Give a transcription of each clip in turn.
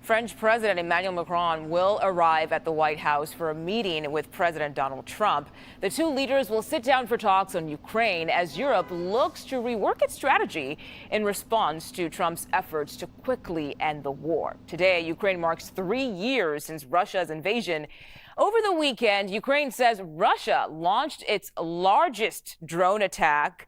French President Emmanuel Macron will arrive at the White House for a meeting with President Donald Trump. The two leaders will sit down for talks on Ukraine as Europe looks to rework its strategy in response to Trump's efforts to quickly end the war. Today, Ukraine marks 3 years since Russia's invasion. Over the weekend, Ukraine says Russia launched its largest drone attack.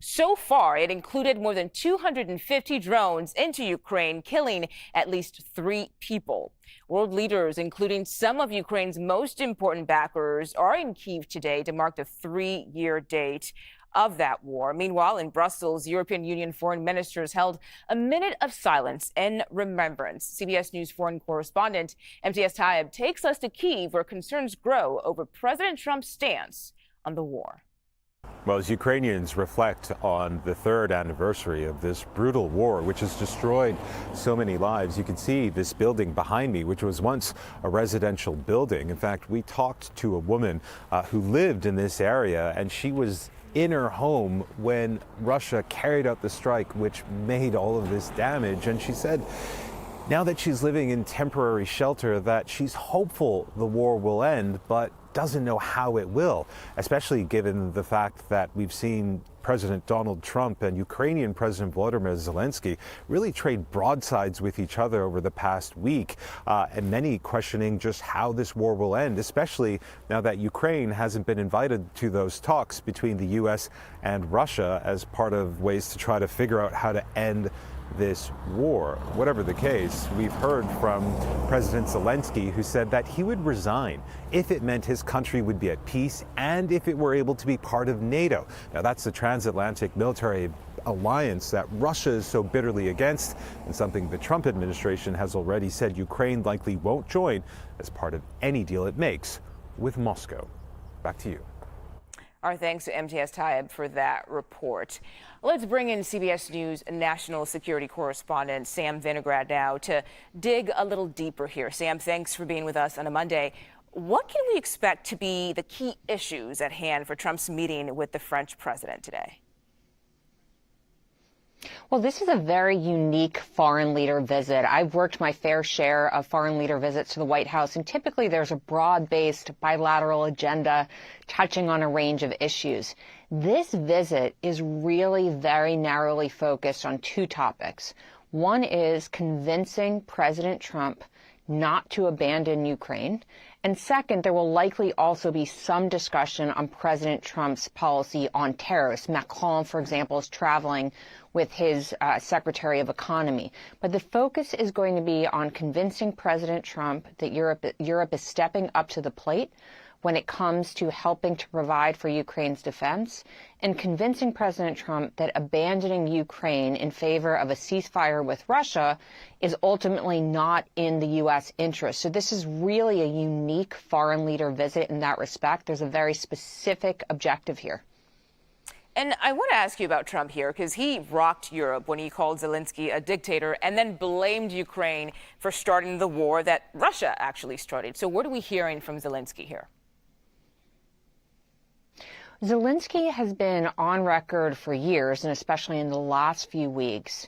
So far, it included more than 250 drones into Ukraine, killing at least 3 people. World leaders, including some of Ukraine's most important backers, are in Kyiv today to mark the 3-year date of that war. Meanwhile, in Brussels, European Union foreign ministers held a minute of silence in remembrance. CBS News foreign correspondent Imtiaz Tyab takes us to Kyiv, where concerns grow over President Trump's stance on the war. Well, as Ukrainians reflect on the 3rd anniversary of this brutal war, which has destroyed so many lives, you can see this building behind me, which was once a residential building. In fact, we talked to a woman who lived in this area, and she was in her home when Russia carried out the strike, which made all of this damage. And she said, now that she's living in temporary shelter, that she's hopeful the war will end, but doesn't know how it will, especially given the fact that we've seen President Donald Trump and Ukrainian President Volodymyr Zelenskyy really trade broadsides with each other over the past week, and many questioning just how this war will end, especially now that Ukraine hasn't been invited to those talks between the U.S. and Russia as part of ways to try to figure out how to end this war. Whatever the case, we've heard from President Zelenskyy, who said that he would resign if it meant his country would be at peace and if it were able to be part of NATO. Now, that's the transatlantic military alliance that Russia is so bitterly against, and something the Trump administration has already said Ukraine likely won't join as part of any deal it makes with Moscow. Back to you. Our thanks to Imtiaz Tyab for that report. Let's bring in CBS News national security correspondent Sam Vinograd now to dig a little deeper here. Sam, thanks for being with us on a Monday. What can we expect to be the key issues at hand for Trump's meeting with the French president today? Well, this is a very unique foreign leader visit. I've worked my fair share of foreign leader visits to the White House, and typically there's a broad-based bilateral agenda touching on a range of issues. This visit is really very narrowly focused on 2 topics. One is convincing President Trump not to abandon Ukraine. And second, there will likely also be some discussion on President Trump's policy on tariffs. Macron, for example, is traveling with his Secretary of Economy. But the focus is going to be on convincing President Trump that Europe is stepping up to the plate when it comes to helping to provide for Ukraine's defense, and convincing President Trump that abandoning Ukraine in favor of a ceasefire with Russia is ultimately not in the U.S. interest. So this is really a unique foreign leader visit in that respect. There's a very specific objective here. And I want to ask you about Trump here, because he rocked Europe when he called Zelenskyy a dictator and then blamed Ukraine for starting the war that Russia actually started. So what are we hearing from Zelenskyy here? Zelenskyy has been on record for years, and especially in the last few weeks,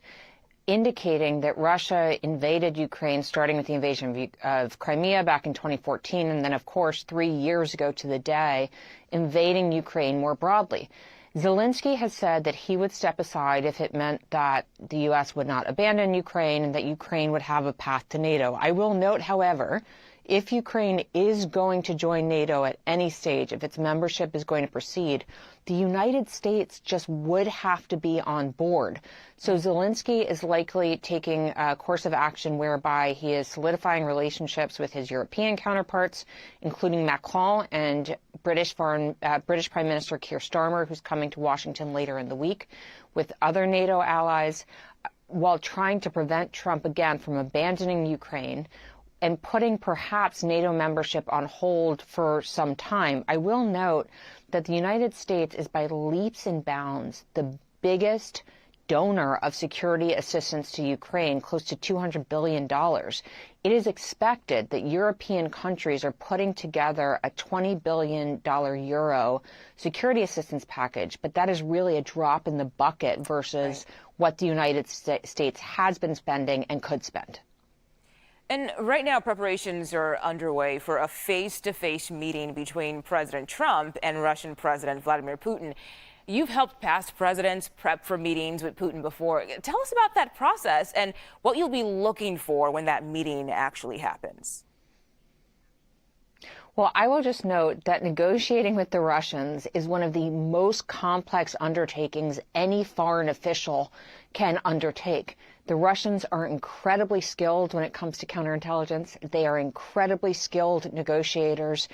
indicating that Russia invaded Ukraine, starting with the invasion of Crimea back in 2014, and then, of course, 3 years ago to the day, invading Ukraine more broadly. Zelenskyy has said that he would step aside if it meant that the U.S. would not abandon Ukraine and that Ukraine would have a path to NATO. I will note, however, if Ukraine is going to join NATO at any stage, if its membership is going to proceed, the United States just would have to be on board. So Zelenskyy is likely taking a course of action whereby he is solidifying relationships with his European counterparts, including Macron and British Prime Minister Keir Starmer, who's coming to Washington later in the week, with other NATO allies, while trying to prevent Trump again from abandoning Ukraine and putting perhaps NATO membership on hold for some time. I will note that the United States is by leaps and bounds the biggest donor of security assistance to Ukraine, close to $200 billion. It is expected that European countries are putting together a $20 billion euro security assistance package, but that is really a drop in the bucket versus what the United States has been spending and could spend. And right now, preparations are underway for a face-to-face meeting between President Trump and Russian President Vladimir Putin. You've helped past presidents prep for meetings with Putin before. Tell us about that process and what you'll be looking for when that meeting actually happens. Well, I will just note that negotiating with the Russians is one of the most complex undertakings any foreign official can undertake. The Russians are incredibly skilled when it comes to counterintelligence. They are incredibly skilled negotiators,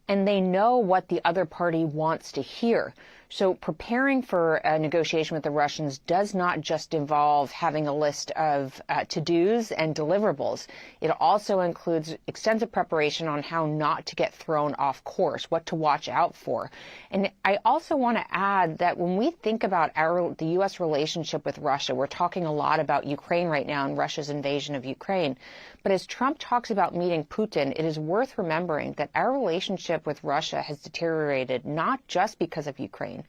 and they know what the other party wants to hear. So preparing for a negotiation with the Russians does not just involve having a list of to-dos and deliverables. It also includes extensive preparation on how not to get thrown off course, what to watch out for. And I also want to add that when we think about the U.S. relationship with Russia, we're talking a lot about Ukraine right now and Russia's invasion of Ukraine. But as Trump talks about meeting Putin, it is worth remembering that our relationship with Russia has deteriorated not just because of Ukraine,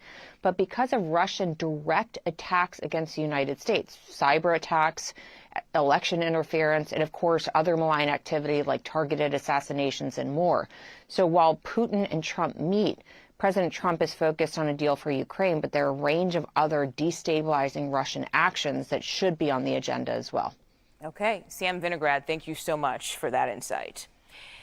but because of Russian direct attacks against the United States, cyber attacks, election interference, and of course other malign activity like targeted assassinations and more. So while Putin and Trump meet, President Trump is focused on a deal for Ukraine, but there are a range of other destabilizing Russian actions that should be on the agenda as well. Okay, Sam Vinograd, thank you so much for that insight.